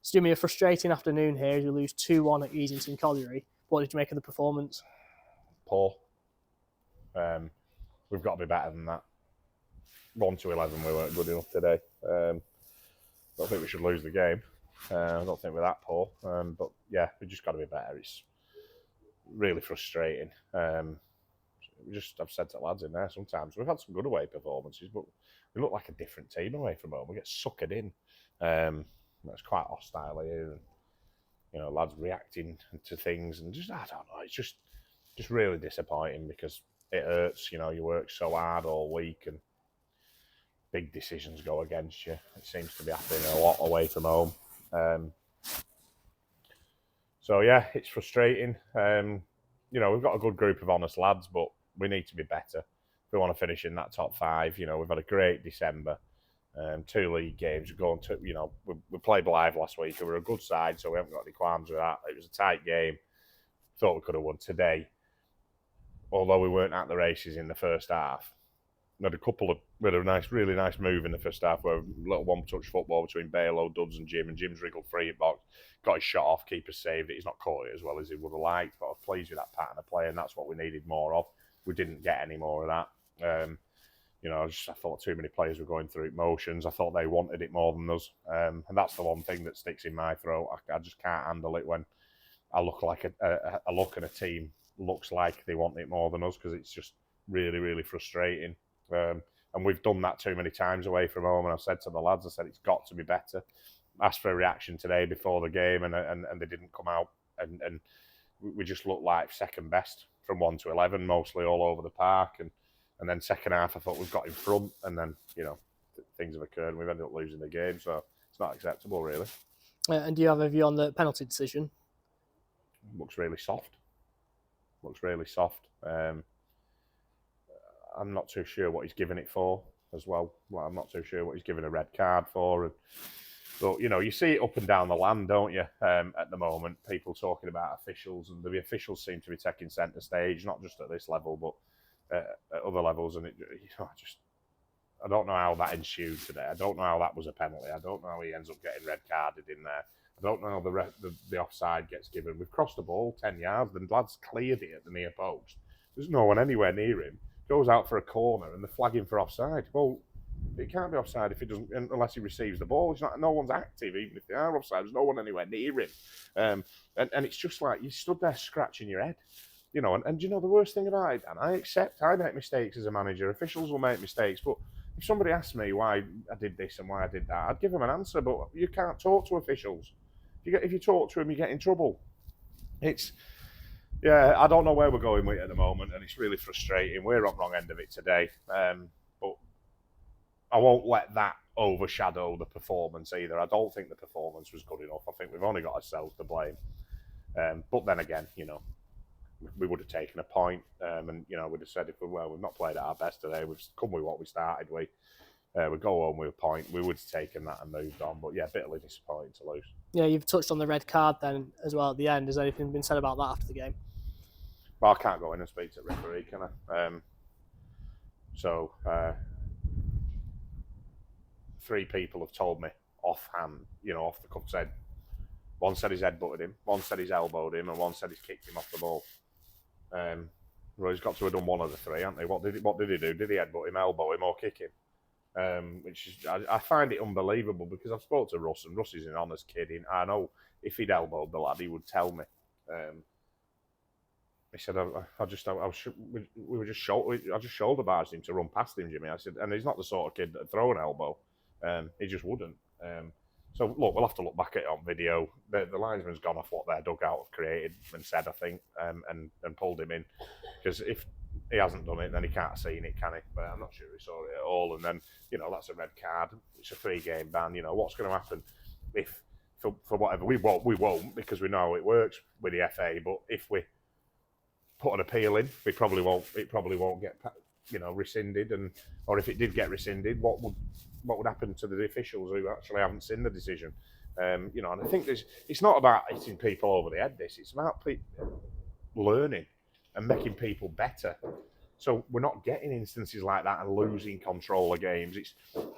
It's going to be a frustrating afternoon here as you lose 2-1 at Easington Colliery. What did you make of the performance? Poor. We've got to be better than that. 1-11, we weren't good enough today. I don't think we should lose the game. I don't think we're that poor. But yeah, we just got to be better. It's really frustrating. I've said to lads in there sometimes, we've had some good away performances, but we look like a different team away from home. We get suckered in. It's quite hostile here. And, lads reacting to things and I don't know, it's just really disappointing because it hurts. You work so hard all week and big decisions go against you. It seems to be happening a lot away from home. So yeah, it's frustrating. We've got a good group of honest lads, but we need to be better if we want to finish in that top 5. We've had a great December. 2 league games. We played Blythe last week. We were a good side, so we haven't got any qualms with that. It was a tight game. Thought we could have won today. Although we weren't at the races in the first half. We had a really nice move in the first half where a little one-touch football between Balo, Dubs and Jim, and Jim's wriggled free at box, got his shot off, keeper saved it. He's not caught it as well as he would have liked, but I was pleased with that pattern of play, and that's what we needed more of. We didn't get any more of that. I thought too many players were going through motions. I thought they wanted it more than us, and that's the one thing that sticks in my throat. I just can't handle it when I look like a look and a team looks like they want it more than us, because it's just really, really frustrating. And we've done that too many times away from home. And I've said to the lads, it's got to be better. Asked for a reaction today before the game, and they didn't come out. And we just looked like second best from 1-11, mostly all over the park. And then second half, I thought we've got in front, and then things have occurred, and we've ended up losing the game. So it's not acceptable, really. And do you have a view on the penalty decision? Looks really soft. I'm not too sure what he's given it for as well. I'm not too sure what he's given a red card for. But, you see it up and down the land, don't you, at the moment. People talking about officials, and the officials seem to be taking centre stage, not just at this level, but at other levels. And I don't know how that ensued today. I don't know how that was a penalty. I don't know how he ends up getting red carded in there. I don't know how the offside gets given. We've crossed the ball 10 yards. The lad's cleared it at the near post. There's no one anywhere near him. Goes out for a corner and they're flagging for offside. Well, it can't be offside if he doesn't, unless he receives the ball. No one's active, even if they are offside. There's no one anywhere near him. And it's just like you stood there scratching your head. And the worst thing about it, and I accept I make mistakes as a manager. Officials will make mistakes, but if somebody asked me why I did this and why I did that, I'd give them an answer. But you can't talk to officials. If you talk to them, you get in trouble. I don't know where we're going with it at the moment, and it's really frustrating. We're on the wrong end of it today, but I won't let that overshadow the performance either. I don't think the performance was good enough. I think we've only got ourselves to blame. But then again, we would have taken a point, and we'd have said, we've not played at our best today. We've come with what we started with. We go home with a point. We would have taken that and moved on. But yeah, bitterly disappointing to lose. Yeah, you've touched on the red card then as well at the end. Has anything been said about that after the game? Well, I can't go in and speak to the referee, can I? So 3 people have told me offhand, off the cuff, said one said his head butted him, one said he's elbowed him, and one said he's kicked him off the ball. Well, he's got to have done one of the 3, haven't they? What did he do? Did he headbutt him, elbow him, or kick him? I find it unbelievable, because I've spoken to Russ, and Russ is an honest kid. I know if he'd elbowed the lad, he would tell me. He said, I just shoulder barged him to run past him, Jimmy. I said, and he's not the sort of kid that'd throw an elbow. He just wouldn't. So look, we'll have to look back at it on video. The linesman's gone off what their dugout have created and said, I think, and pulled him in, because if he hasn't done it, then he can't have seen it, can he? But I'm not sure he saw it at all. And then that's a red card. It's a 3-game ban. What's going to happen if for whatever we won't, because we know how it works with the FA. But if we put an appeal in, it probably won't get rescinded, or if it did get rescinded, what would happen to the officials who actually haven't seen the decision? And I think it's not about hitting people over the head. It's about learning and making people better. So we're not getting instances like that and losing control of games. It's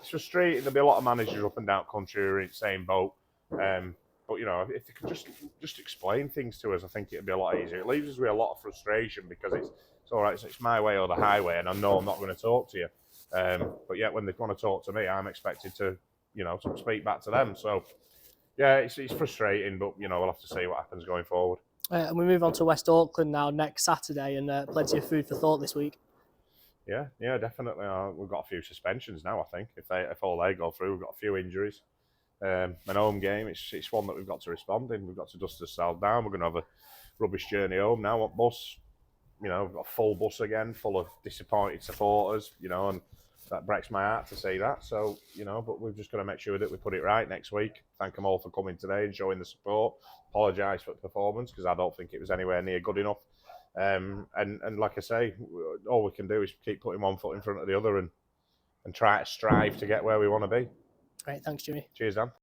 frustrating. There'll be a lot of managers up and down country who are in the same boat. But you know, if they could just explain things to us, I think it'd be a lot easier. It leaves us with a lot of frustration because it's all right. It's my way or the highway, and I know I'm not going to talk to you. But yet, when they want to talk to me, I'm expected to, you know, to speak back to them. So yeah, it's frustrating, but you know, we'll have to see what happens going forward. And we move on to West Auckland now next Saturday, and plenty of food for thought this week. Yeah, definitely. We've got a few suspensions now. I think if all they go through, we've got a few injuries. An home game, it's one that we've got to respond in. We've got to dust ourselves down. We're going to have a rubbish journey home now. What bus? You know, we've got a full bus again, full of disappointed supporters. You know, and that breaks my heart to see that. So you know, but we've just got to make sure that we put it right next week. Thank them all for coming today and showing the support. Apologise for the performance because I don't think it was anywhere near good enough. And like I say, all we can do is keep putting one foot in front of the other and try to strive to get where we want to be. Great, thanks, Jimmy. Cheers, Dan.